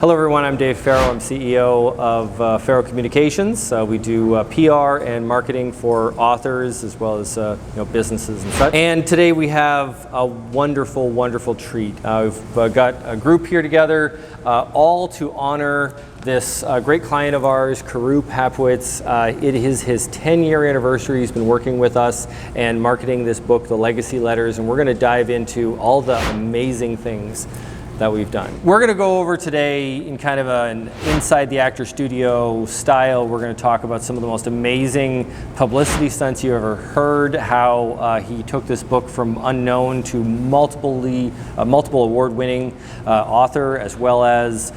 Hello everyone, I'm Dave Farrow. I'm CEO of Farrow Communications. We do PR and marketing for authors as well as businesses and such. And today we have a wonderful, wonderful treat. We've got a group here together, all to honor this great client of ours, Carew Papritz. It is his 10-year anniversary. He's been working with us and marketing this book, The Legacy Letters, and we're going to dive into all the amazing things that we've done. We're going to go over today in kind of an inside the actor studio style. We're going to talk about some of the most amazing publicity stunts you ever heard, how he took this book from unknown to multiple award-winning author, as well as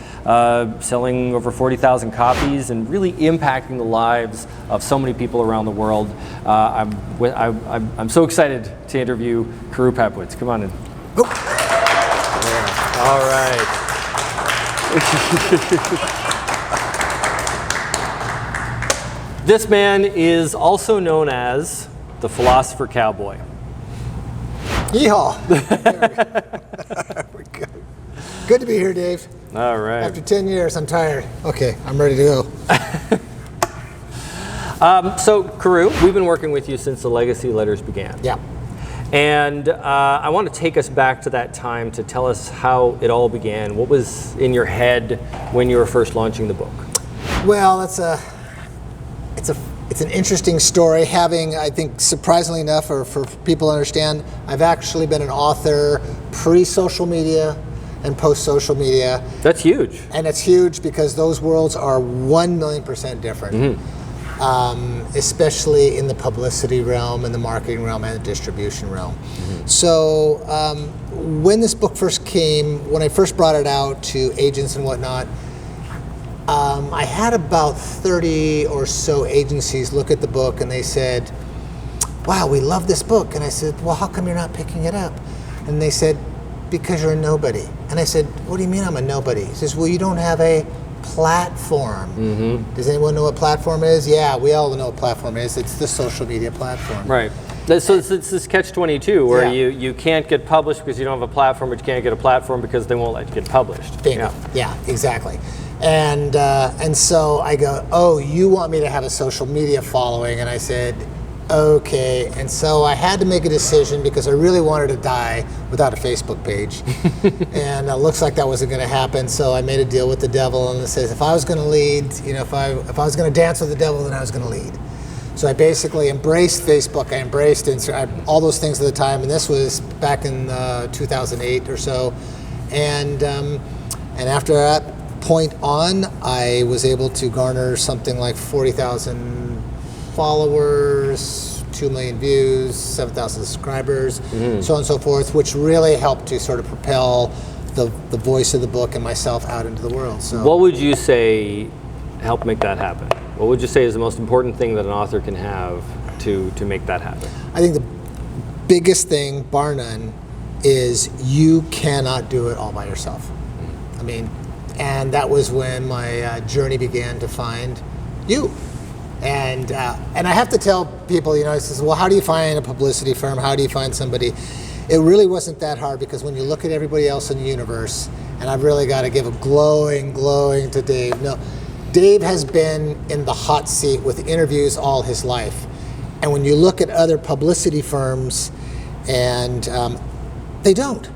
selling over 40,000 copies and really impacting the lives of so many people around the world. I'm so excited to interview Carew Papritz. Come on in. Oh. All right. This man is also known as the Philosopher Cowboy. Yeehaw! Good to be here, Dave. All right. After 10 years, I'm tired. Okay, I'm ready to go. So, Carew, we've been working with you since the Legacy Letters began. Yeah. And I want to take us back to that time to tell us how it all began. What was in your head when you were first launching the book? Well, it's an interesting story. Having, I think, surprisingly enough, or for people to understand, I've actually been an author pre-social media and post-social media. That's huge. And it's huge because those worlds are 1,000,000% different. Mm-hmm. Especially in the publicity realm, and the marketing realm, and the distribution realm. Mm-hmm. So when this book first came, when I first brought it out to agents and whatnot, I had about 30 or so agencies look at the book and they said, wow, we love this book. And I said, well, how come you're not picking it up? And they said, because you're a nobody. And I said, what do you mean I'm a nobody? He says, well, you don't have a platform. Mm-hmm. Does anyone know what platform is? Yeah, we all know what platform is. It's the social media platform. Right. So it's this catch-22 where you can't get published because you don't have a platform, but you can't get a platform because they won't let you get published. Bingo. Yeah, exactly. And so I go, oh, you want me to have a social media following? And I said, okay. And so I had to make a decision because I really wanted to die without a Facebook page. And it looks like that wasn't going to happen. So I made a deal with the devil, and it says if I was going to lead, if I was going to dance with the devil, then I was going to lead. So I basically embraced Facebook. I embraced Instagram, all those things at the time. And this was back in 2008 or so. And after that point on, I was able to garner something like 40,000 followers, 2 million views, 7,000 subscribers, so on and so forth, which really helped to sort of propel the voice of the book and myself out into the world. So, what would you say helped make that happen? What would you say is the most important thing that an author can have to make that happen? I think the biggest thing, bar none, is you cannot do it all by yourself. I mean, and that was when my journey began to find you. And I have to tell people, it says, well, how do you find a publicity firm? How do you find somebody? It really wasn't that hard because when you look at everybody else in the universe, and I've really got to give a glowing to Dave. No, Dave has been in the hot seat with interviews all his life. And when you look at other publicity firms, and they don't,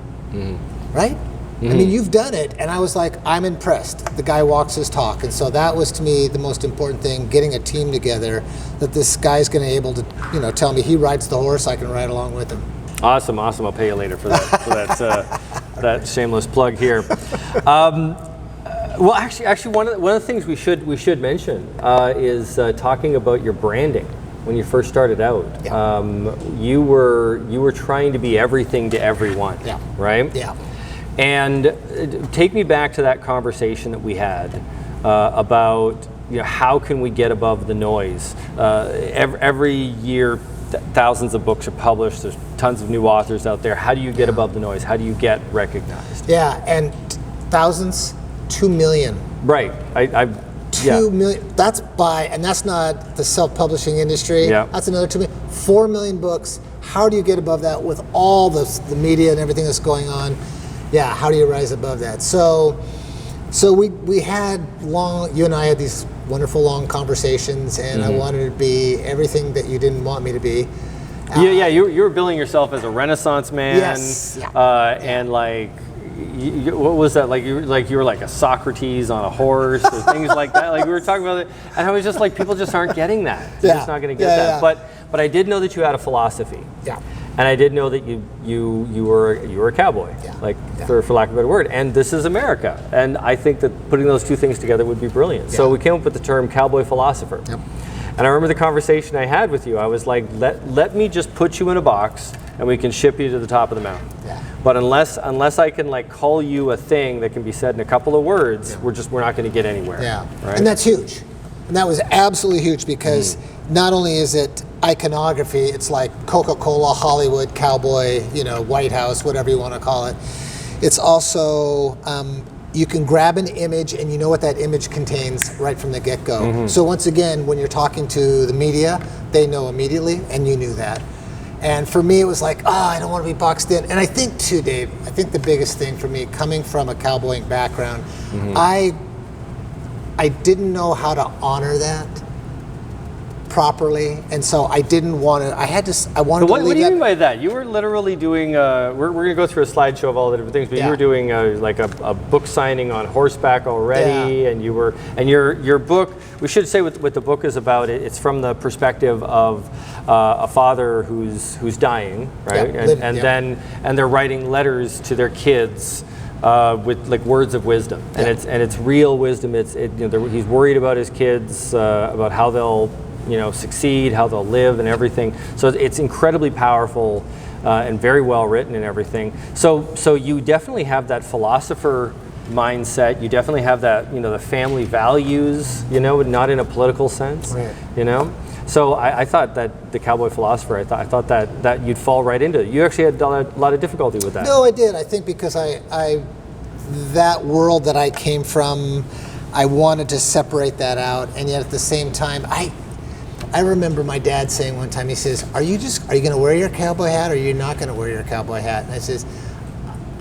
right? I mean, you've done it, and I was like, I'm impressed. The guy walks his talk, and so that was to me the most important thing, getting a team together, that this guy's going to be able to, tell me he rides the horse, I can ride along with him. Awesome. I'll pay you later for that, that shameless plug here. Well, actually, one of the things we should mention is talking about your branding. When you first started out, you were trying to be everything to everyone, right? Yeah. And take me back to that conversation that we had about how can we get above the noise. Every year, thousands of books are published. There's tons of new authors out there. How do you get above the noise? How do you get recognized? Yeah, and thousands, 2 million. Right. 2 million. That's and that's not the self-publishing industry. Yeah. That's another 2 million. 4 million books. How do you get above that with all the media and everything that's going on? Yeah, how do you rise above that? So So we had you and I had these wonderful long conversations, and I wanted to be everything that you didn't want me to be. You were billing yourself as a Renaissance man. Yes. And like, what was that? Like you were like a Socrates on a horse or things like that. Like we were talking about it, and I was just like, people just aren't getting that. They're just not going to get that. But I did know that you had a philosophy. Yeah. And I did know that you were a cowboy, for lack of a better word. And this is America. And I think that putting those two things together would be brilliant. So we came up with the term cowboy philosopher. Yep. And I remember the conversation I had with you. I was like, let me just put you in a box and we can ship you to the top of the mountain. Yeah. But unless I can like call you a thing that can be said in a couple of words, we're not going to get anywhere. Yeah. Right? And that's huge. And that was absolutely huge because not only is it iconography, it's like Coca-Cola, Hollywood, cowboy, White House, whatever you want to call it. It's also, you can grab an image and you know what that image contains right from the get-go. So once again, when you're talking to the media, they know immediately, and you knew that. And for me, it was like, I don't want to be boxed in. And I think too, Dave, the biggest thing for me, coming from a cowboying background, I didn't know how to honor that properly, and so I didn't want to. I wanted to leave. What do you mean by that? You were literally doing. We're going to go through a slideshow of all the different things, but you were doing like a book signing on horseback already, and you were your book. We should say what the book is about. It's from the perspective of a father who's dying, right? And they're writing letters to their kids. With like words of wisdom, and it's real wisdom. He's worried about his kids, about how they'll succeed, how they'll live, and everything. So it's incredibly powerful and very well written and everything. So you definitely have that philosopher mindset. You definitely have that the family values, not in a political sense, right. So I thought that the cowboy philosopher, I thought that you'd fall right into it. You actually had a lot of difficulty with that. No, I did. I think because that world that I came from, I wanted to separate that out, and yet at the same time, I remember my dad saying one time, he says, are you going to wear your cowboy hat, or are you not going to wear your cowboy hat? And I says,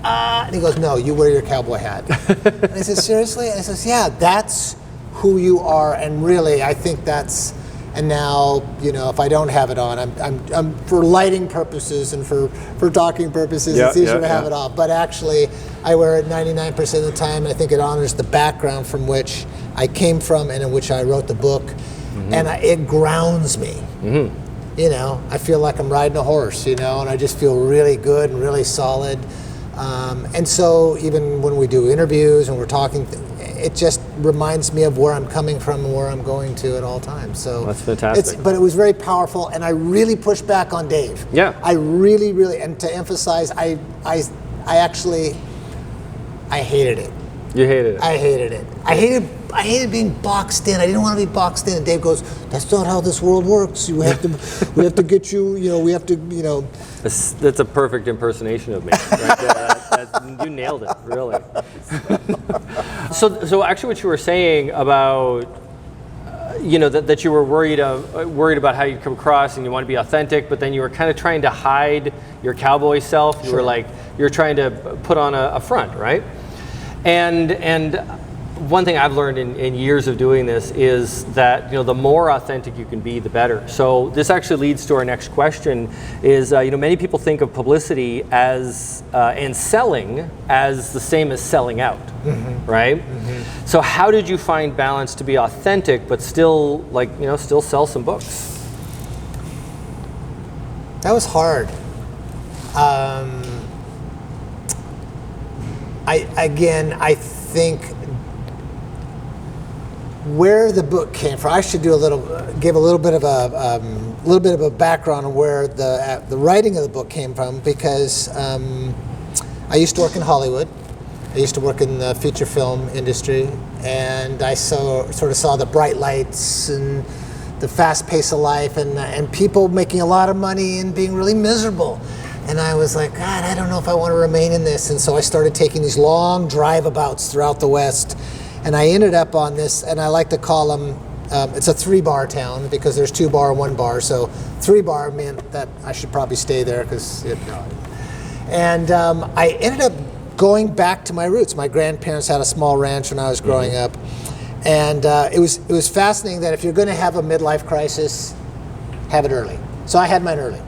and he goes, no, you wear your cowboy hat. And I said, seriously? And I says, yeah, that's who you are, and really, I think that's. And now, if I don't have it on, I'm for lighting purposes and for talking purposes, it's easier to have it off. But actually, I wear it 99% of the time, and I think it honors the background from which I came from and in which I wrote the book, and it grounds me. I feel like I'm riding a horse, and I just feel really good and really solid. And so even when we do interviews and we're talking, it just reminds me of where I'm coming from and where I'm going to at all times. So that's fantastic. But it was very powerful, and I really pushed back on Dave. Yeah. I really, and to emphasize, I hated it. You hated it. I hated it. I hated being boxed in. I didn't want to be boxed in. And Dave goes, "That's not how this world works. We have to get you. We have to. That's a perfect impersonation of me. Right there. You nailed it, really. So actually, what you were saying about, that you were worried about how you come across, and you want to be authentic, but then you were kind of trying to hide your cowboy self. You were trying to put on a front, right? And one thing I've learned in years of doing this is that the more authentic you can be, the better. So this actually leads to our next question: is many people think of publicity as and selling as the same as selling out, right? So how did you find balance to be authentic but still still sell some books? That was hard. I think where the book came from. I should give a little bit of a background on where the writing of the book came from, because I used to work in Hollywood. I used to work in the feature film industry, and I sort of saw the bright lights and the fast pace of life, and people making a lot of money and being really miserable. And I was like, God, I don't know if I want to remain in this. And so I started taking these long drive-abouts throughout the West. And I ended up on this, and I like to call them, it's a 3-bar town because there's 2 bar and 1 bar. So 3-bar meant that I should probably stay there because I ended up going back to my roots. My grandparents had a small ranch when I was growing up, and it was fascinating that if you're going to have a midlife crisis, have it early. So I had mine early,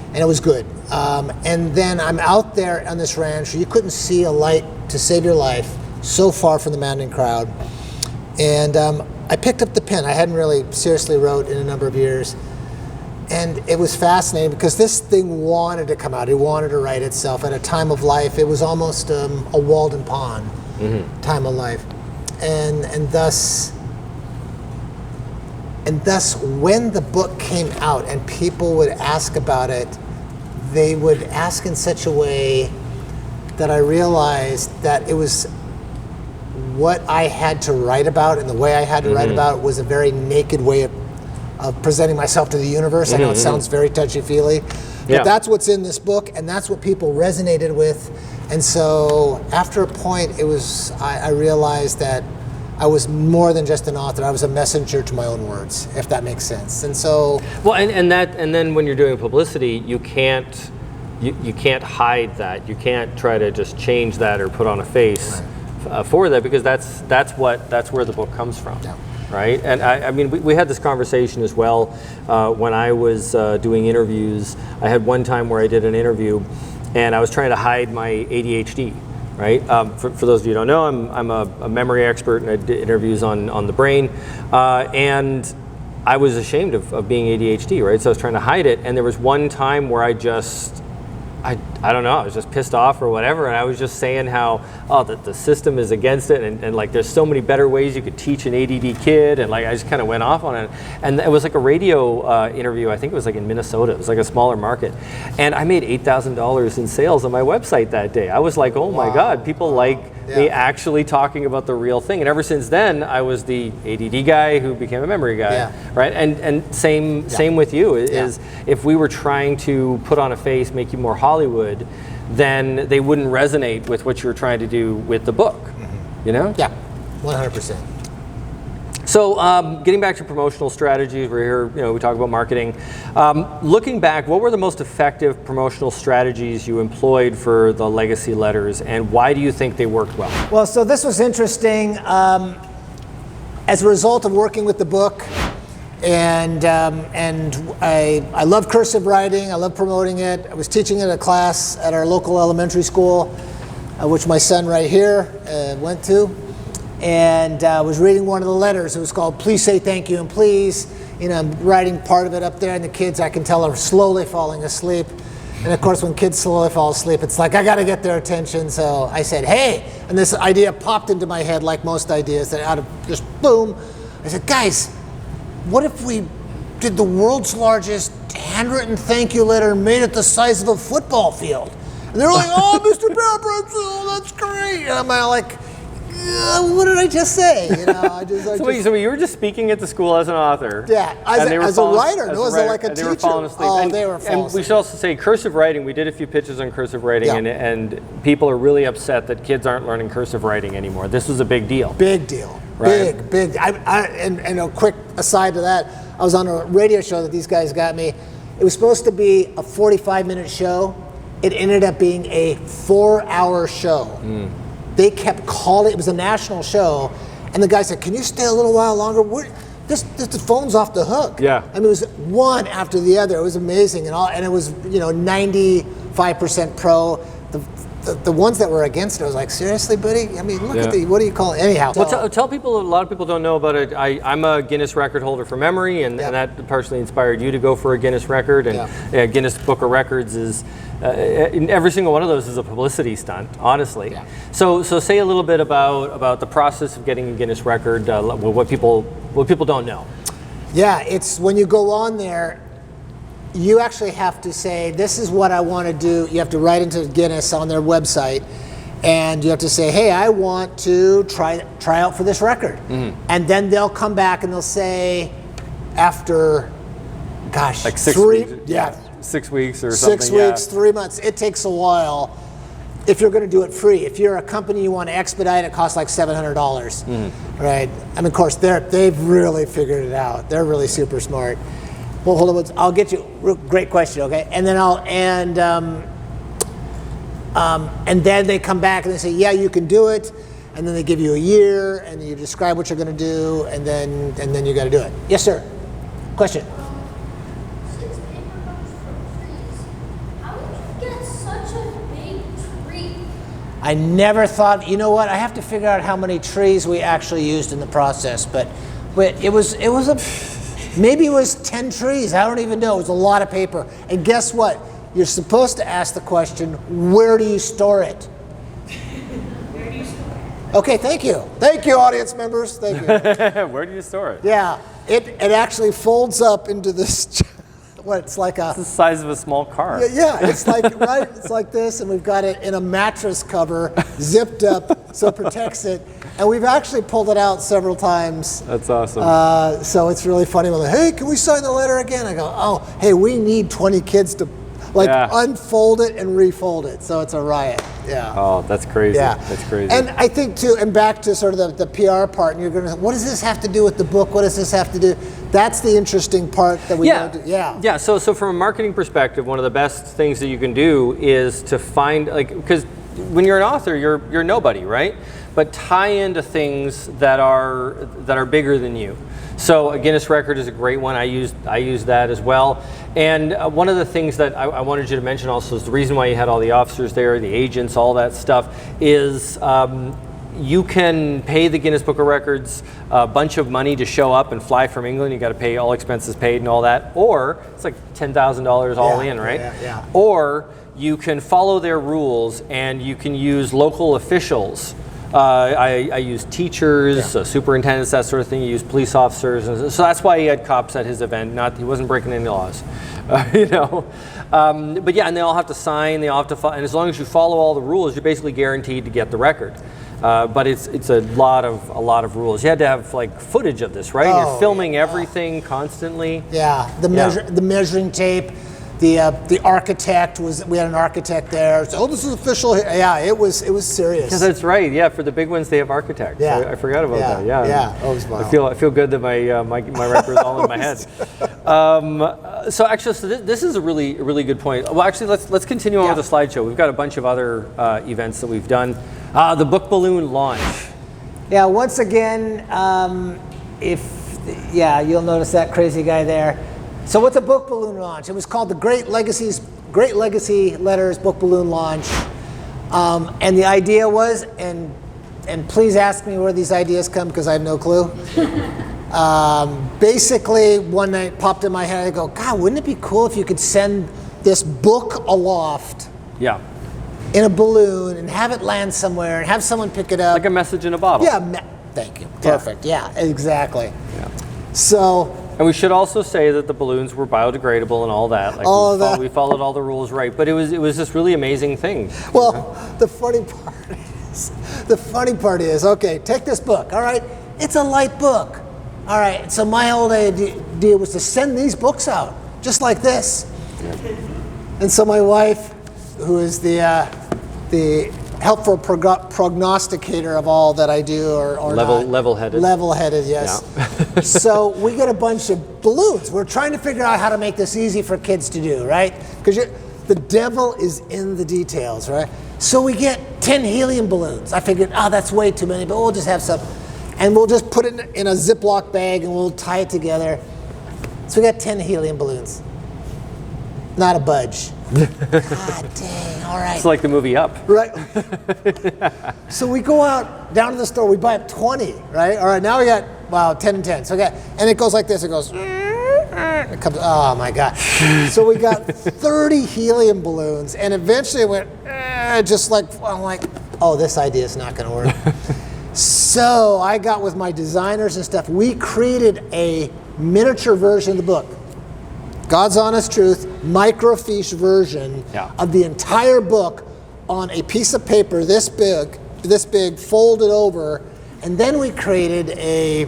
and it was good. And then I'm out there on this ranch. You couldn't see a light to save your life, so far from the mountain crowd. And I picked up the pen. I hadn't really seriously wrote in a number of years. And it was fascinating because this thing wanted to come out. It wanted to write itself at a time of life. It was almost a Walden Pond time of life. And thus, when the book came out and people would ask about it, they would ask in such a way that I realized that it was what I had to write about, and the way I had to write about it was a very naked way of presenting myself to the universe. I know it sounds very touchy-feely, but that's what's in this book, and that's what people resonated with. And so after a point, I realized that I was more than just an author. I was a messenger to my own words, if that makes sense. And so, well, and then when you're doing publicity, you can't hide that. You can't try to just change that or put on a face for that, because that's where the book comes from, right? And I mean, we had this conversation as well when I was doing interviews. I had one time where I did an interview, and I was trying to hide my ADHD. Right. For those of you who don't know, I'm a memory expert, and I did interviews on the brain, and I was ashamed of being ADHD. Right. So I was trying to hide it, and there was one time where I don't know, I was just pissed off or whatever, and I was just saying how the system is against it, and like there's so many better ways you could teach an ADD kid, and like I just kind of went off on it. And it was like a radio interview. I think it was like in Minnesota. It was like a smaller market, and I made $8,000 in sales on my website that day. I was like, oh my God, people like me actually talking about the real thing. And ever since then, I was the ADD guy who became a memory guy, right? And same with you is if we were trying to put on a face, make you more Hollywood, then they wouldn't resonate with what you were trying to do with the book, you know? Yeah, 100%. So getting back to promotional strategies, we're here, we talk about marketing. Looking back, what were the most effective promotional strategies you employed for the legacy letters, and why do you think they worked well? Well, so this was interesting. As a result of working with the book, and I love cursive writing, I love promoting it. I was teaching it at a class at our local elementary school, which my son right here went to. And was reading one of the letters. It was called "Please Say Thank You and Please." I'm writing part of it up there, and the kids, I can tell, are slowly falling asleep. And of course, when kids slowly fall asleep, it's like I got to get their attention. So I said, "Hey!" And this idea popped into my head, like most ideas, that out of just boom. I said, "Guys, what if we did the world's largest handwritten thank you letter and made it the size of a football field?" And they're like, "Oh, Mr. Papritz, oh, that's great!" And I'm like, what did I just say? So you were just speaking at the school as an author. Yeah, as a writer. No, as like a teacher. They were falling asleep. Oh, they were falling asleep. And we should also say cursive writing. We did a few pitches on cursive writing, and people are really upset that kids aren't learning cursive writing anymore. This was a big deal. Big deal. Right? Big. And a quick aside to that, I was on a radio show that these guys got me. It was supposed to be a 45-minute show. It ended up being a 4-hour show. They kept calling. It was a national show, and the guy said, "Can you stay a little while longer? The phone's off the hook." Yeah. I mean, it was one after the other. It was amazing, and it was 95% pro. The ones that were against it, I was like, seriously, buddy? I mean, look at what do you call it? Anyhow. Well, tell people, a lot of people don't know about it. I'm a Guinness record holder for memory, and that partially inspired you to go for a Guinness record. And Guinness Book of Records is, every single one of those is a publicity stunt, honestly. Yeah. So say a little bit about the process of getting a Guinness record, what people don't know. Yeah, it's when you go on there, you actually have to say, this is what I want to do. You have to write into Guinness on their website, and you have to say, hey, I want to try out for this record. And then they'll come back and they'll say, after, like 6 weeks. Yeah, 6 weeks or something. 6 weeks, 3 months. It takes a while if you're going to do it free. If you're a company you want to expedite, it costs like $700, right? I mean, of course, they've really figured it out. They're really super smart. Well, hold on. I'll get you. Great question. Okay, and then And then they come back and they say, yeah, you can do it. And then they give you a year, and you describe what you're going to do, and then you got to do it. Yes, sir. Question. Since paper comes from trees, how did you get such a big tree? I never thought. You know what? I have to figure out how many trees we actually used in the process, but it was maybe it was 10 trees. I don't even know. It was a lot of paper. And guess what? You're supposed to ask the question, where do you store it? Okay, thank you. Thank you, audience members. Thank you. Where do you store it? Yeah, it actually folds up into this, it's like a... It's the size of a small car. Yeah, it's like, right? It's like this, and we've got it in a mattress cover, zipped up, so it protects it. And we've actually pulled it out several times. That's awesome. So it's really funny. We're like, hey, can we sign the letter again? I go, oh, hey, we need 20 kids to unfold it and refold it. So it's a riot. Yeah. Oh, that's crazy. Yeah. That's crazy. And I think too, and back to sort of the PR part, and you're going to, what does this have to do with the book? What does this have to do? That's the interesting part that we don't do. Yeah. Yeah. So from a marketing perspective, one of the best things that you can do is to find, because when you're an author, you're nobody, right? But tie into things that are bigger than you. So a Guinness record is a great one. I use that as well. And one of the things that I wanted you to mention also is the reason why you had all the officers there, the agents, all that stuff, is you can pay the Guinness Book of Records a bunch of money to show up and fly from England. You got to pay all expenses paid and all that. Or it's like $10,000 all in, right? Yeah. Or you can follow their rules and you can use local officials. I use teachers, superintendents, that sort of thing. You use police officers, and so that's why he had cops at his event. He wasn't breaking any laws, you know. But yeah, and they all have to sign. They all have to, and as long as you follow all the rules, you're basically guaranteed to get the record. But it's a lot of rules. You had to have like footage of this, right? You're filming everything constantly. Yeah, the measuring tape. The architect we had an architect there. So, this is official. Yeah, it was serious. Because that's right. Yeah, for the big ones they have architects. Yeah, I forgot about that. Yeah. Yeah. Oh, it was wild. I feel good that my record's all in my head. So actually, this is a really good point. Well, actually, let's continue on with the slideshow. We've got a bunch of other events that we've done. The book balloon launch. Yeah. Once again, you'll notice that crazy guy there. So what's a book balloon launch? It was called the Great Legacy Letters Book Balloon Launch. And the idea was, and please ask me where these ideas come because I have no clue. Basically, one night popped in my head, I go, God, wouldn't it be cool if you could send this book aloft in a balloon and have it land somewhere and have someone pick it up. Like a message in a bottle. Yeah, thank you. Perfect. Yeah, exactly. Yeah. So... And we should also say that the balloons were biodegradable and all that. We followed all the rules right, but it was this really amazing thing. Well, the funny part is, okay, take this book. All right, it's a light book. All right, so my whole idea was to send these books out just like this. Yeah. And so my wife, who is the helpful prognosticator of all that I do, or level-headed. Level-headed, yes. Yeah. So we get a bunch of balloons. We're trying to figure out how to make this easy for kids to do, right? Because the devil is in the details, right? So we get 10 helium balloons. I figured, that's way too many, but we'll just have some. And we'll just put it in a Ziploc bag and we'll tie it together. So we got 10 helium balloons. Not a budge. God dang, all right. It's like the movie Up. Right. So we go down to the store, we buy up 20, right? All right, now we got, 10 and 10. So and it goes like this, it goes, it comes, oh my God. So we got 30 helium balloons, and eventually it went, I'm like, oh, this idea is not gonna work. So I got with my designers and stuff, we created a miniature version of the book. God's Honest Truth, microfiche version of the entire book on a piece of paper this big, folded over, and then we created a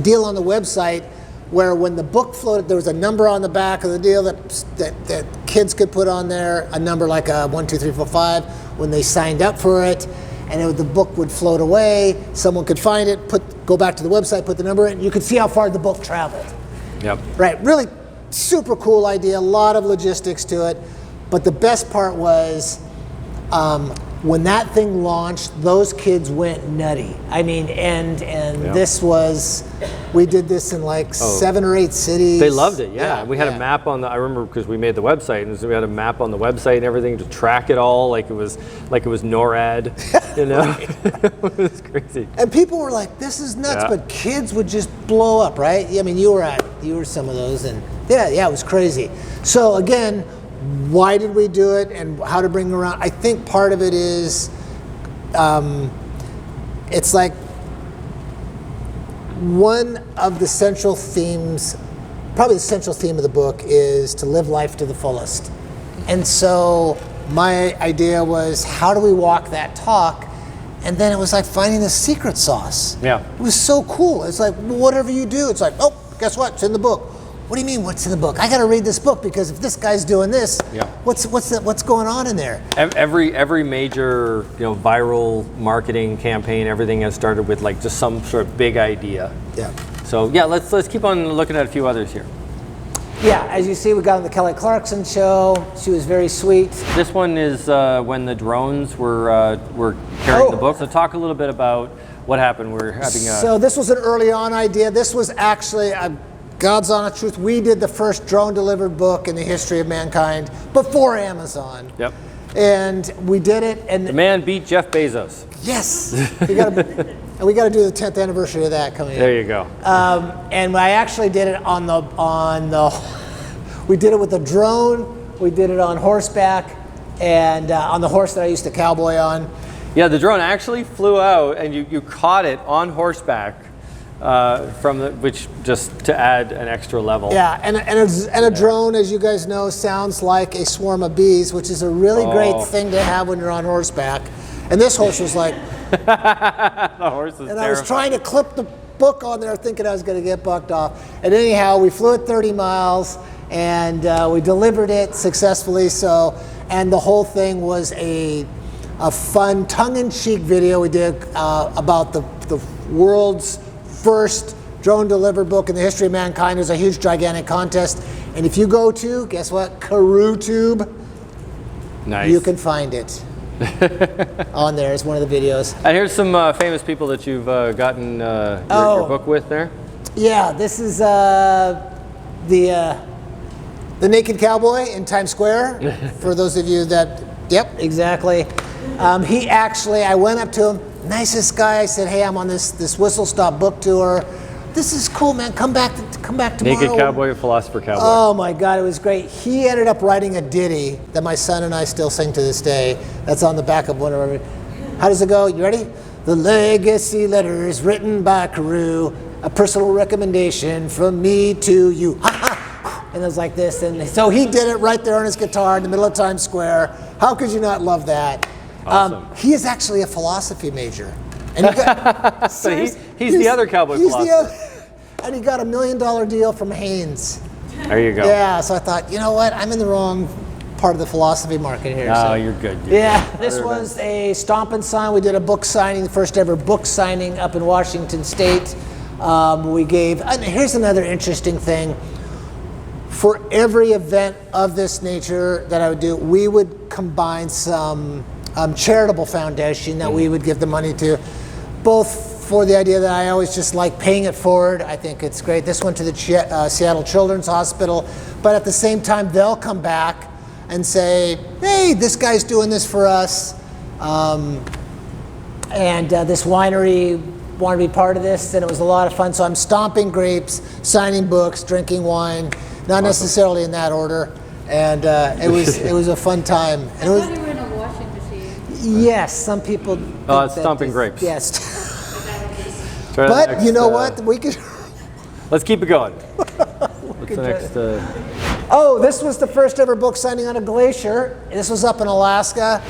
deal on the website where when the book floated, there was a number on the back of the deal that kids could put on there, a number like a 1, 2, 3, 4, 5 when they signed up for it, and the book would float away. Someone could find it, go back to the website, put the number in. You could see how far the book traveled. Yep. Right. Really. Super cool idea, a lot of logistics to it, but the best part was When that thing launched, those kids went nutty. I mean, and this was, we did this in like 7 or 8 cities. They loved it, yeah. We had a map on the, I remember because we made the website, and so we had a map on the website and everything to track it all, like it was NORAD, you know? It was crazy. And people were like, this is nuts, but kids would just blow up, right? I mean, you were some of those, and yeah, it was crazy. So again, why did we do it and how to bring it around? I think part of it is, it's like one of the central themes, probably the central theme of the book is to live life to the fullest. And so my idea was, how do we walk that talk? And then it was like finding the secret sauce. Yeah. It was so cool. It's like, whatever you do, it's like, oh, guess what? It's in the book. What do you mean, what's in the book? I got to read this book because if this guy's doing this, what's going on in there? Every major viral marketing campaign, everything has started with like just some sort of big idea. Yeah. So yeah, let's keep on looking at a few others here. Yeah, as you see, we got on the Kelly Clarkson show. She was very sweet. This one is when the drones were carrying the book. So talk a little bit about what happened. We're having So this was an early on idea. This was actually God's honest truth, we did the first drone-delivered book in the history of mankind before Amazon. Yep. And we did it, and the man beat Jeff Bezos. Yes. we got to do the 10th anniversary of that coming. There you go. And I actually did it on the. We did it with a drone. We did it on horseback, and on the horse that I used to cowboy on. Yeah, the drone actually flew out, and you caught it on horseback. Which just to add an extra level. Yeah, and a drone, as you guys know, sounds like a swarm of bees, which is a really great thing to have when you're on horseback. And this horse was like, the horse is and terrifying. I was trying to clip the book on there, thinking I was going to get bucked off. And anyhow, we flew at 30 miles, and we delivered it successfully. So, and the whole thing was a fun, tongue-in-cheek video we did about the world's first drone delivered book in the history of mankind. There's a huge, gigantic contest, and if you go to, guess what, Carew Tube, you can find it on there. It's one of the videos. And here's some famous people that you've gotten your book with there. Yeah, this is the Naked Cowboy in Times Square. For those of you that, yep, exactly. He actually, I went up to him. Nicest guy. I said, hey, I'm on this Whistle Stop book tour. This is cool, man. Come back tomorrow. Naked Cowboy, Philosopher Cowboy. Oh my God, it was great. He ended up writing a ditty that my son and I still sing to this day. That's on the back of one of our. How does it go? You ready? The legacy letters written by Carew, a personal recommendation from me to you. And it was like this. And so he did it right there on his guitar in the middle of Times Square. How could you not love that? Awesome. He is actually a philosophy major. And he got, so he's the other cowboy philosopher. And he got $1 million deal from Haynes. There you go. Yeah, so I thought, you know what? I'm in the wrong part of the philosophy market here. Oh, so. you're good. This was a Stomp Sign. We did a book signing, the first ever book signing up in Washington State. We gave, and here's another interesting thing. For every event of this nature that I would do, we would combine some charitable foundation that we would give the money to, both for the idea that I always just like paying it forward. I think it's great. This went to the Seattle Children's Hospital, but at the same time, they'll come back and say, hey, this guy's doing this for us. This winery wanted to be part of this, and it was a lot of fun. So I'm stomping grapes, signing books, drinking wine, not necessarily in that order. And it was a fun time. And it was, yes, some people. Oh, it's stomping grapes. Yes. But you know what? We could. Let's keep it going. What's the next? This was the first ever book signing on a glacier. This was up in Alaska.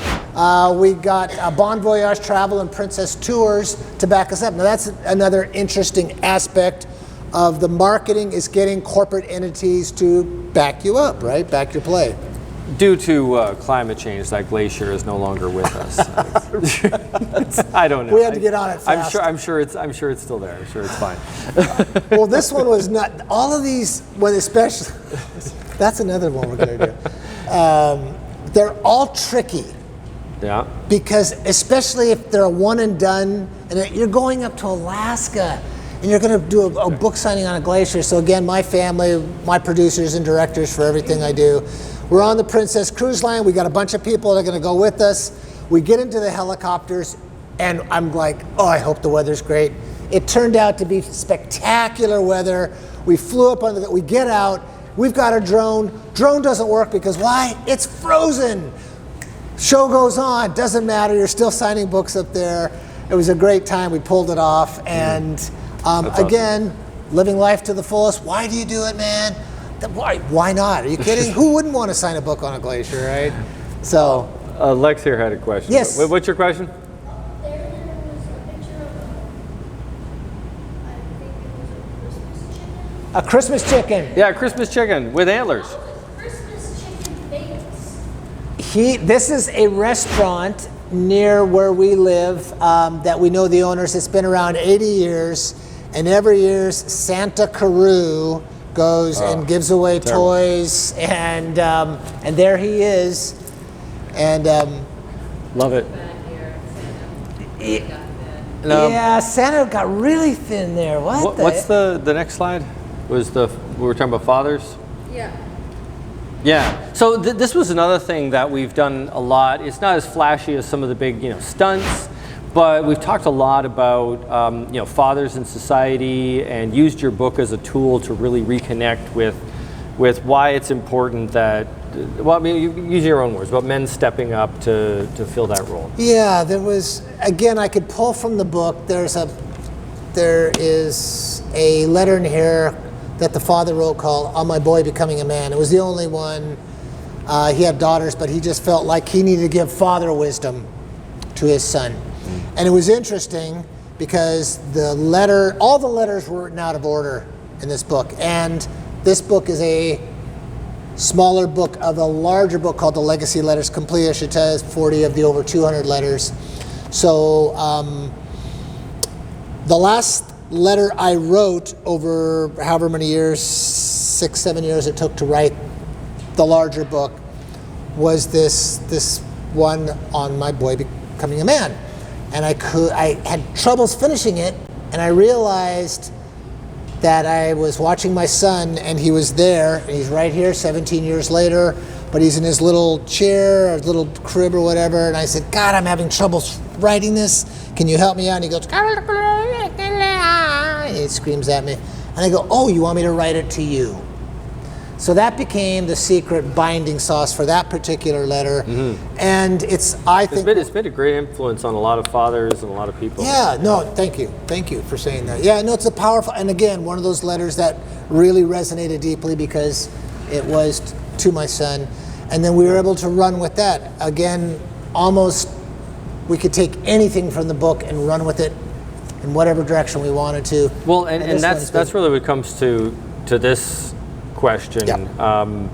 We got Bon Voyage Travel and Princess Tours to back us up. Now that's another interesting aspect of the marketing, is getting corporate entities to back you up, right? Back your play. Due to climate change, that glacier is no longer with us. I don't know. We had to get on it fast. I'm sure it's still there. I'm sure it's fine. Well, this one was not. All of these, especially, that's another one we're going to do. They're all tricky. Yeah. Because especially if they're a one and done, and you're going up to Alaska, and you're going to do a book signing on a glacier. So again, my family, my producers and directors for everything I do, we're on the Princess Cruise Line. We got a bunch of people that are going to go with us. We get into the helicopters, and I'm like, oh, I hope the weather's great. It turned out to be spectacular weather. We flew up on we get out. We've got a drone. Drone doesn't work because why? It's frozen. Show goes on. Doesn't matter. You're still signing books up there. It was a great time. We pulled it off, and again, living life to the fullest. Why do you do it, man? Why not? Are you kidding? Who wouldn't want to sign a book on a glacier, right? So, Lex here had a question. Yes. What's your question? There was a picture of I think it was a Christmas chicken. a Christmas chicken. Yeah, Christmas chicken with antlers. How was Christmas chicken famous? This is a restaurant near where we live that we know the owners. It's been around 80 years, and every year Santa Carew goes and gives away toys, and there he is, and love it. yeah, Santa got really thin there. What's the next slide? We were talking about fathers? Yeah. Yeah. So this was another thing that we've done a lot. It's not as flashy as some of the big, stunts, but we've talked a lot about, fathers in society, and used your book as a tool to really reconnect with why it's important that, well, I mean, you use your own words, about men stepping up to fill that role. Yeah, there was, again, I could pull from the book. There is a letter in here that the father wrote called On My Boy Becoming a Man. It was the only one. He had daughters, but he just felt like he needed to give father wisdom to his son. And it was interesting because all the letters were written out of order in this book. And this book is a smaller book of a larger book called The Legacy Letters Complete. I should tell you, 40 of the over 200 letters. So the last letter I wrote over however many years, 6, 7 years it took to write the larger book, was this one on my boy becoming a man. And I had troubles finishing it, and I realized that I was watching my son, and he was there, and he's right here 17 years later, but he's in his little chair, or little crib or whatever, and I said, God, I'm having trouble writing this. Can you help me out? And he goes, and he screams at me. And I go, oh, you want me to write it to you? So that became the secret binding sauce for that particular letter. Mm-hmm. And it's been a great influence on a lot of fathers and a lot of people. Yeah, no, thank you for saying that. Yeah, no, it's a powerful, and again, one of those letters that really resonated deeply because it was to my son. And then we were able to run with that. Again, almost we could take anything from the book and run with it in whatever direction we wanted to. Well, and that's really what comes to this question. Yeah.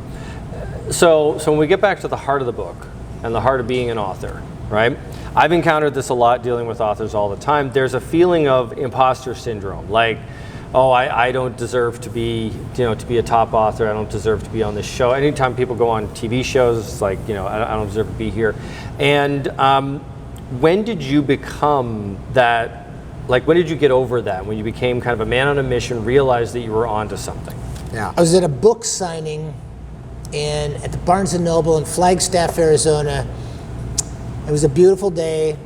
So when we get back to the heart of the book and the heart of being an author, right? I've encountered this a lot dealing with authors all the time. There's a feeling of imposter syndrome, like, oh, I don't deserve to be a top author. I don't deserve to be on this show. Anytime people go on TV shows, it's like, I don't deserve to be here. And when did you become that? Like, when did you get over that? When you became kind of a man on a mission, realized that you were onto something? Yeah. I was at a book signing at the Barnes & Noble in Flagstaff, Arizona. It was a beautiful day.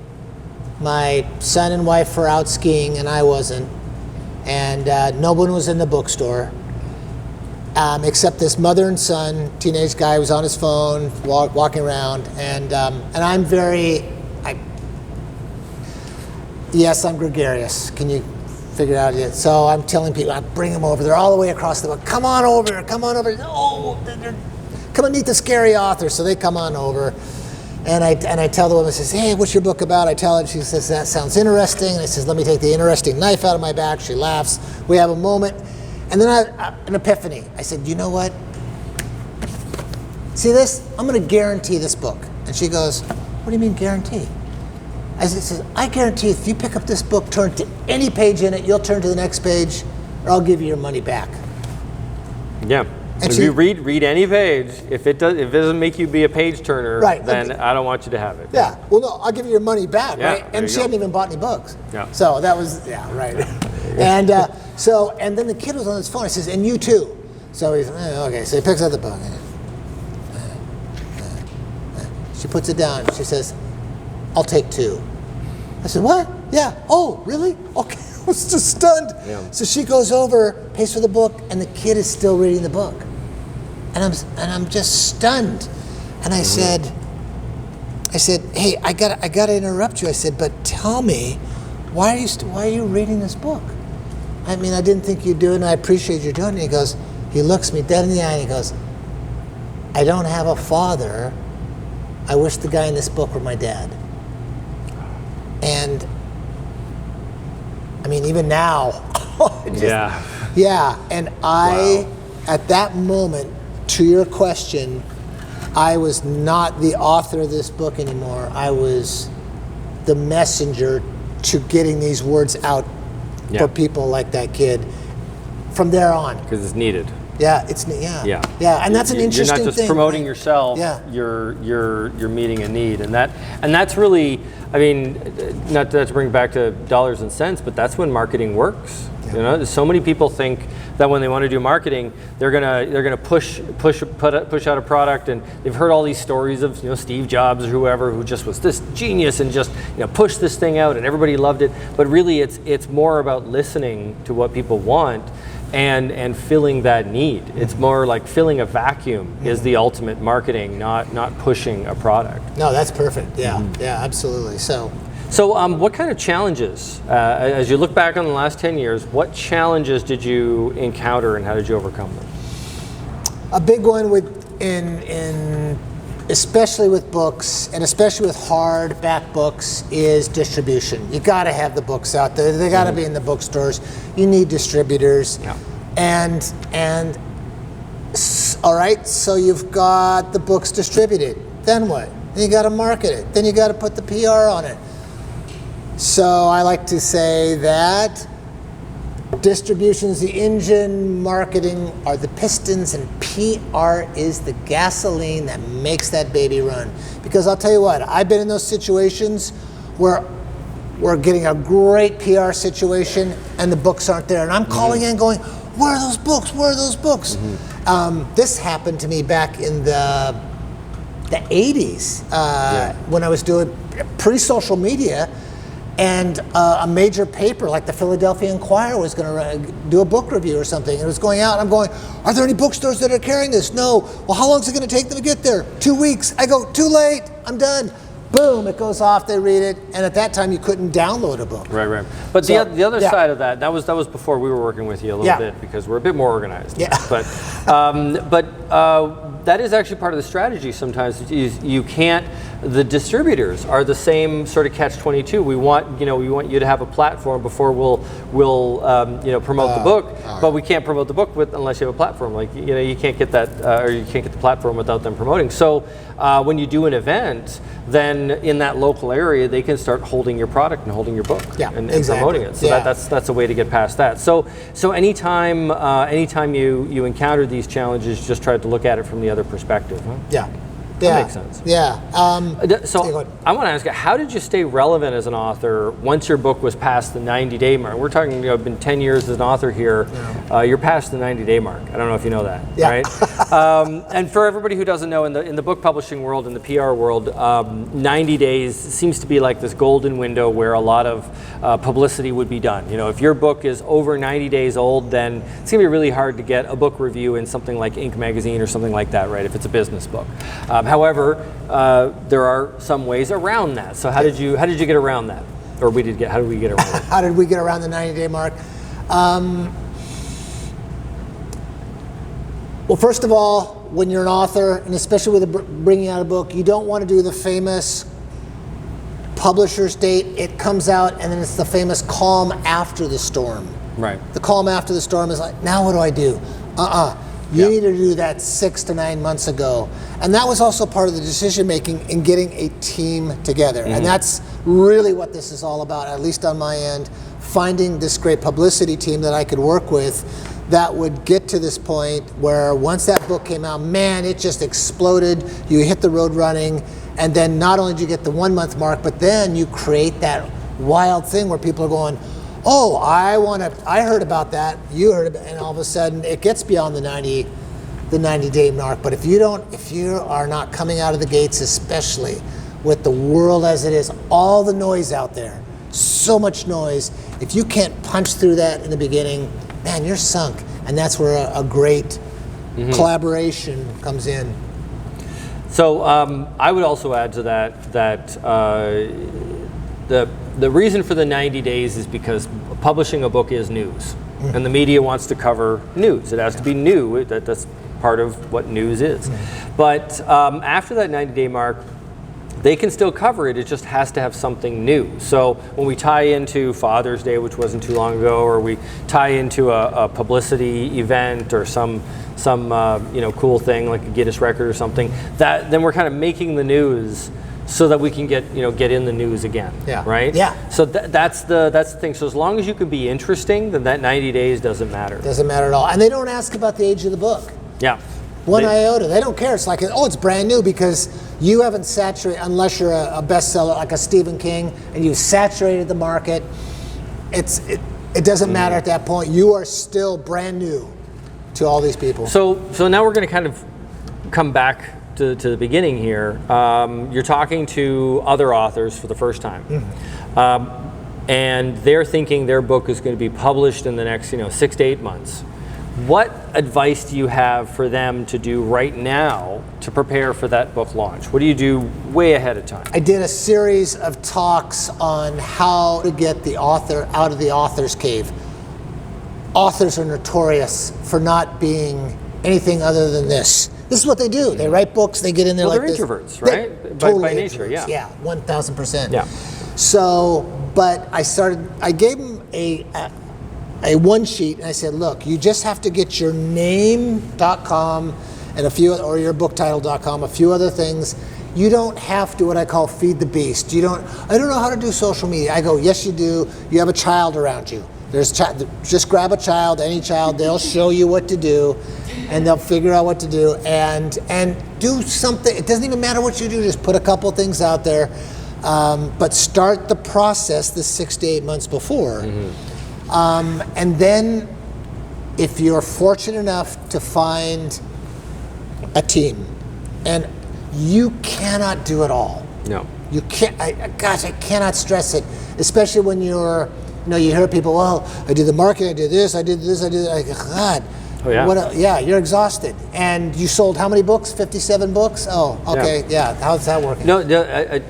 My son and wife were out skiing, and I wasn't. And no one was in the bookstore, except this mother and son, teenage guy, was on his phone, walking around. And I'm yes, I'm gregarious. Can you figure it out yet? So I'm telling people, I bring them over. They're all the way across the book. Come on over. Oh, come and meet the scary author. So they come on over. And I tell the woman, says, hey, what's your book about? I tell her, she says, that sounds interesting. And I says, let me take the interesting knife out of my back. She laughs. We have a moment. And then an epiphany. I said, you know what? See this? I'm going to guarantee this book. And she goes, what do you mean guarantee? I said, I guarantee if you pick up this book, turn to any page in it, you'll turn to the next page, or I'll give you your money back. Yeah. And If you read any page, if it doesn't make you be a page turner, Right, then okay. I don't want you to have it. Yeah. Well, no, I'll give you your money back, Yeah, right? there And you she go. hadn't even bought any books. Yeah. So that was right. And and then the kid was on his phone. He says, "And you too." So he's okay. So he picks up the book. She puts it down. She says, "I'll take 2." I said, "What? Yeah. Oh, really? Okay." I was just stunned. Yeah. So she goes over, pays for the book, and the kid is still reading the book. And I'm just stunned. And I said, "Hey, I gotta interrupt you." I said, "But tell me, why are you reading this book? I mean, I didn't think you'd do it, and I appreciate you doing it." He looks me dead in the eye, and he goes, "I don't have a father. I wish the guy in this book were my dad." And I mean, even now, yeah. And at that moment, to your question, I was not the author of this book anymore. I was the messenger to getting these words out for people like that kid from there on. Because it's needed. Yeah, and that's an interesting thing. You're not just promoting right? yourself. Yeah. You're meeting a need, and that's really, I mean, not to bring it back to dollars and cents, but that's when marketing works. Yeah. You know, so many people think that when they want to do marketing, they're gonna push out a product, and they've heard all these stories of Steve Jobs or whoever who just was this genius and just pushed this thing out and everybody loved it. But really, it's more about listening to what people want. And filling that need. It's more like filling a vacuum is the ultimate marketing, not pushing a product. No, that's perfect. Yeah, yeah, absolutely. So what kind of challenges, as you look back on the last 10 years, what challenges did you encounter and how did you overcome them? A big one especially with books, and especially with hardback books, is distribution. You got to have the books out there. They got to be in the bookstores. You need distributors. Yeah. And all right, so you've got the books distributed. Then what? Then you got to market it. Then you got to put the PR on it. So I like to say that distribution is the engine, marketing are the pistons, and PR is the gasoline that makes that baby run. Because I'll tell you what, I've been in those situations where we're getting a great PR situation and the books aren't there. And I'm calling in going, where are those books? Where are those books? This happened to me back in the 80s when I was doing pre-social media. And a major paper like the Philadelphia Inquirer was going to do a book review or something. It was going out, and I'm going, are there any bookstores that are carrying this? No. Well, how long is it going to take them to get there? 2 weeks. I go, too late. I'm done. Boom, it goes off, they read it, and at that time you couldn't download a book. Right. But the other side of that was before we were working with you a little bit, because we're a bit more organized. Yeah. But that is actually part of the strategy sometimes. You can't, the distributors are the same sort of catch-22. We want you to have a platform before we'll promote the book, but we can't promote the book unless you have a platform. Like, you can't get that, or you can't get the platform without them promoting. So when you do an event, then in that local area, they can start holding your product and holding your book and promoting it. So that's a way to get past that. So anytime you encounter these challenges, just try to look at it from the other perspective. Huh? Yeah. That makes sense. Yeah. So I want to ask you, how did you stay relevant as an author once your book was past the 90-day mark? We're talking, been 10 years as an author here. You're past the 90-day mark. I don't know if you know that, right? And for everybody who doesn't know, in the book publishing world, in the PR world, 90 days seems to be like this golden window where a lot of publicity would be done. If your book is over 90 days old, then it's going to be really hard to get a book review in something like Inc. magazine or something like that, right? If it's a business book. However, there are some ways around that. So how did you get around that? Or how did we get around it? How did we get around the 90-day mark? Well, first of all, when you're an author, and especially with bringing out a book, you don't want to do the famous publisher's date. It comes out, and then it's the famous calm after the storm. Right. The calm after the storm is like, now what do I do? You need to do that 6 to 9 months ago. And that was also part of the decision making in getting a team together. And that's really what this is all about, at least on my end, finding this great publicity team that I could work with that would get to this point where once that book came out, man, it just exploded. You hit the road running, and then not only do you get the 1 month mark, but then you create that wild thing where people are going, oh, I heard about that, you heard about it, and all of a sudden it gets beyond the 90-day mark. But if you are not coming out of the gates, especially with the world as it is, all the noise out there, so much noise, if you can't punch through that in the beginning, man, you're sunk. And that's where a great collaboration comes in. So I would also add to that the reason for the 90 days is because publishing a book is news, and the media wants to cover news. It has to be new. That's part of what news is. But after that 90-day mark, they can still cover it. It just has to have something new. So when we tie into Father's Day, which wasn't too long ago, or we tie into a publicity event or some cool thing like a Guinness record or something, then we're kind of making the news so that we can get in the news again. Yeah. Right. Yeah. So that's the thing. So as long as you can be interesting, then that 90 days doesn't matter. Doesn't matter at all. And they don't ask about the age of the book. Yeah. One iota. They don't care. It's like, oh, it's brand new, because you haven't saturated, unless you're a bestseller like a Stephen King and you've saturated the market. It doesn't matter at that point. You are still brand new to all these people. So now we're going to kind of come back to the beginning here. You're talking to other authors for the first time, and they're thinking their book is going to be published in the next 6 to 8 months. What advice do you have for them to do right now to prepare for that book launch? What do you do way ahead of time? I did a series of talks on how to get the author out of the author's cave. Authors are notorious for not being anything other than this. This is what they do. They write books, they get in there well, like they're this. introverts, right? By nature, yeah. Yeah, 1,000%. Yeah. So, but I gave them a one sheet, and I said, look, you just have to get your name.com and or your booktitle.com, a few other things. You don't have to, what I call, feed the beast. I don't know how to do social media. I go, yes, you do. You have a child around you. Just grab a child, any child, they'll show you what to do, and they'll figure out what to do, and do something. It doesn't even matter what you do, just put a couple things out there, but start the process the 6 to 8 months before. And then if you're fortunate enough to find a team, and you cannot do it all. No. You can't, I cannot stress it, especially when you hear people, well, I did the marketing, I did this, I did that. God, oh, yeah. You're exhausted. And you sold how many books? 57 books? Oh, okay, yeah. How's that working? No,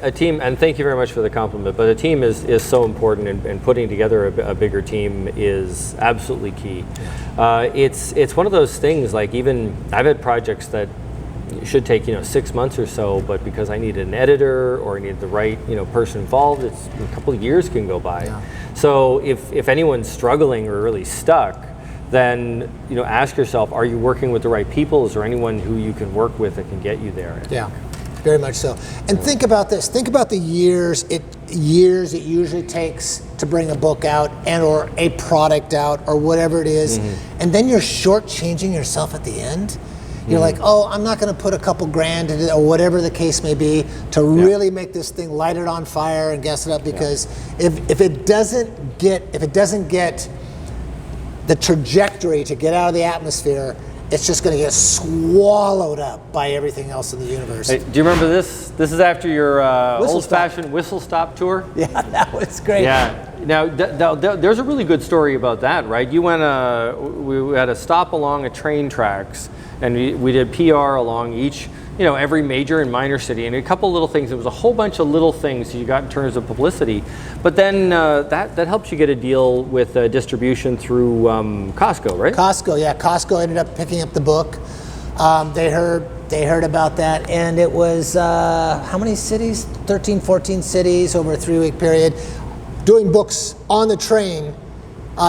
a team, and thank you very much for the compliment, but a team is so important, and putting together a bigger team is absolutely key. It's one of those things, like, even I've had projects that should take 6 months or so, but because I need an editor or I need the right person involved, it's a couple of years can go by. Yeah. So if anyone's struggling or really stuck, then ask yourself, are you working with the right people? Is there anyone who you can work with that can get you there? Yeah, very much so. And think about this. Think about the years it usually takes to bring a book out or a product out or whatever it is, and then you're shortchanging yourself at the end. You're like, oh, I'm not going to put a couple grand into it, or whatever the case may be, to really make this thing, light it on fire and gas it up, because if it doesn't get the trajectory to get out of the atmosphere, it's just going to get swallowed up by everything else in the universe. Hey, do you remember this? This is after your old-fashioned whistle stop tour? Yeah, that was great. Yeah. Now, there's a really good story about that, right? You went we had a stop along a train tracks, and we did PR along each, every major and minor city, and a couple little things. It was a whole bunch of little things you got in terms of publicity, but then that helps you get a deal with distribution through Costco, right? Costco, yeah. Costco ended up picking up the book. They heard about that, and it was how many cities? 13, 14 cities over a 3-week period, doing books on the train.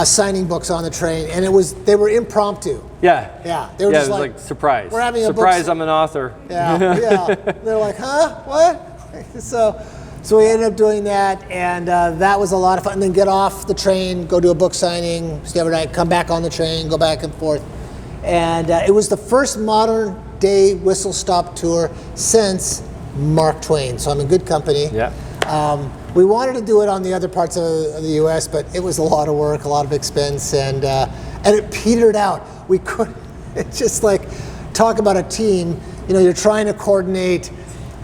Signing books on the train, and they were impromptu. Yeah. Yeah. They were just just like surprise. We're having a surprise. I'm an author. Yeah. Yeah. They're like, huh? What? So So we ended up doing that, and that was a lot of fun. And then get off the train, go do a book signing, stay overnight, come back on the train, go back and forth. And it was the first modern day whistle stop tour since Mark Twain. So I'm in good company. Yeah. We wanted to do it on the other parts of the U.S., but it was a lot of work, a lot of expense, and it petered out. We couldn't. It's just like talk about a team. You know, you're trying to coordinate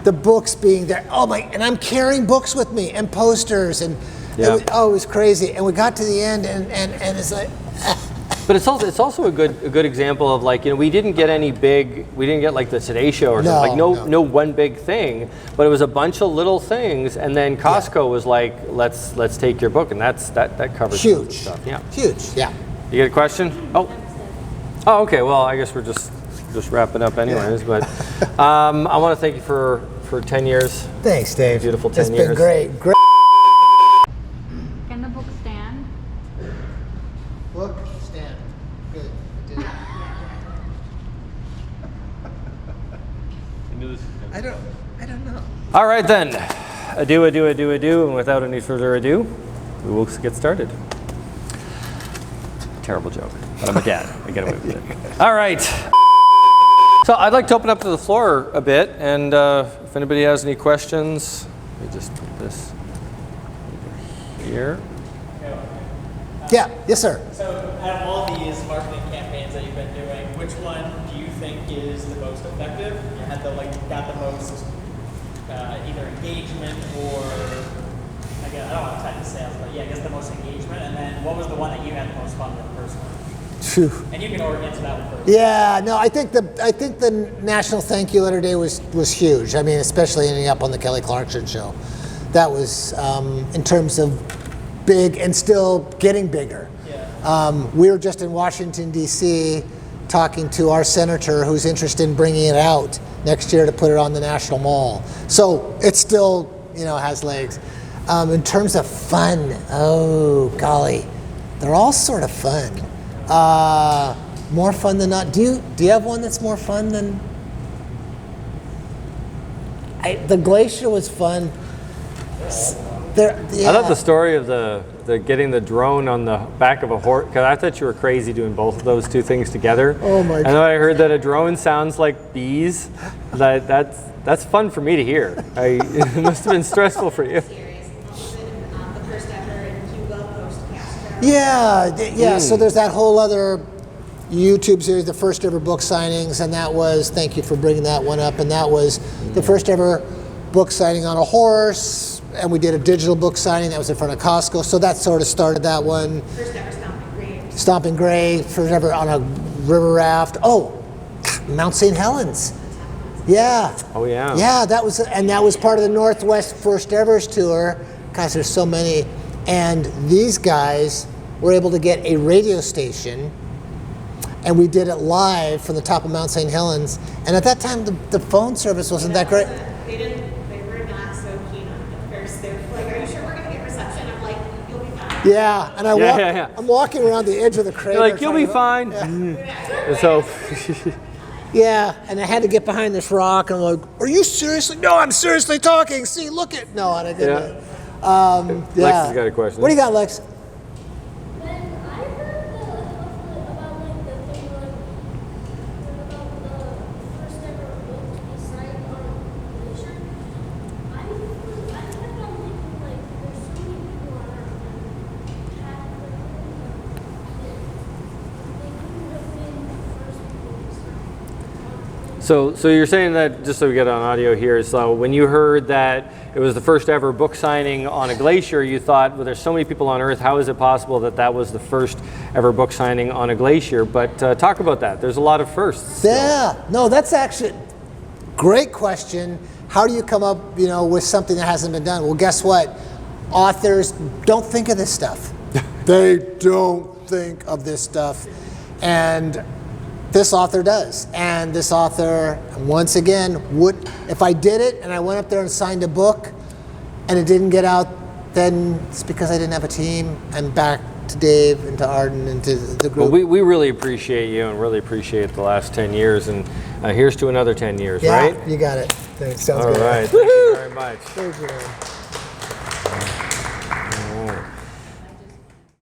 the books being there. Oh my! And I'm carrying books with me and posters, and it was crazy. And we got to the end, and it's like. But it's also a good example of, like, you know, we didn't get like the Today Show or something, like no one big thing, but it was a bunch of little things, and then Costco was like, let's take your book, and that covers huge stuff. Yeah, huge. Yeah. You get a question? Oh, okay. Well, I guess we're just wrapping up anyways. Yeah. But I want to thank you for 10 years. Thanks, Dave. Beautiful 10 years. It's been great. Great. Can the book stand? Book stand. Good. I did it. I don't know. All right then. Adieu, and without any further ado, we will get started. Terrible joke, but I'm a dad. I get away with it. All right. So I'd like to open up to the floor a bit, and if anybody has any questions, let me just put this over here. Yeah. Yes, sir. So out of all these marketing campaigns that you've been doing, which one do you think is the most effective? You had got the most either engagement or I don't want to tie to sales, but I guess the most engagement. And then what was the one that you had the most fun with personally? Phew. And you can answer that one first. Yeah, no, I think the National Thank You Letter Day was huge. I mean, especially ending up on the Kelly Clarkson show. That was in terms of big and still getting bigger. Yeah. We were just in Washington, D.C. talking to our senator who's interested in bringing it out next year to put it on the National Mall. So it still, has legs. In terms of fun, oh golly, they're all sort of fun. More fun than not. Do you have one that's more fun than? The glacier was fun. I love the story of the getting the drone on the back of a horse, because I thought you were crazy doing both of those two things together. Oh my God. And then I heard that a drone sounds like bees. That's fun for me to hear. It must have been stressful for you. Yeah. So there's that whole other YouTube series, the first ever book signings, and that was, thank you for bringing that one up, and that was the first ever book signing on a horse, and we did a digital book signing that was in front of Costco, so that sort of started that one. First ever Stomping Gray. Stomping Gray, first ever on a river raft. Oh, Mount St. Helens. Yeah. Oh yeah. Yeah, that was part of the Northwest First Evers tour. Gosh, there's so many. And these guys were able to get a radio station, and we did it live from the top of Mount St. Helens. And at that time, the phone service wasn't that great. They were not so keen on it at first. They were like, "Are you sure we're gonna get reception?" I'm like, "You'll be fine." Yeah, and I'm walking around the edge of the crater. You're like, you'll be fine. Yeah. And so. Yeah, and I had to get behind this rock, and I'm like, "Are you seriously?" "No, I'm seriously talking. See, look at." No, and I didn't. Lex has got a question. What do you got, Lex? When I heard about the thing about the first ever book to be signed on a glacier, I kept on thinking there's so many people on Earth that had they couldn't have been the first people to sign. So you're saying that, just so we get on audio here, so when you heard that it was the first ever book signing on a glacier, you thought, well, there's so many people on Earth, how is it possible that was the first ever book signing on a glacier? But talk about that. There's a lot of firsts. Yeah, no, that's actually great question. How do you come up, with something that hasn't been done? Well, guess what? Authors don't think of this stuff. They don't think of this stuff. And this author does. And this author, once again, if I did it and I went up there and signed a book and it didn't get out, then it's because I didn't have a team. And back to Dave and to Arden and to the group. Well, we really appreciate you and really appreciate the last 10 years. And here's to another 10 years, yeah, right? You got it. Sounds All good. right. Thank you very much. Thank you, man.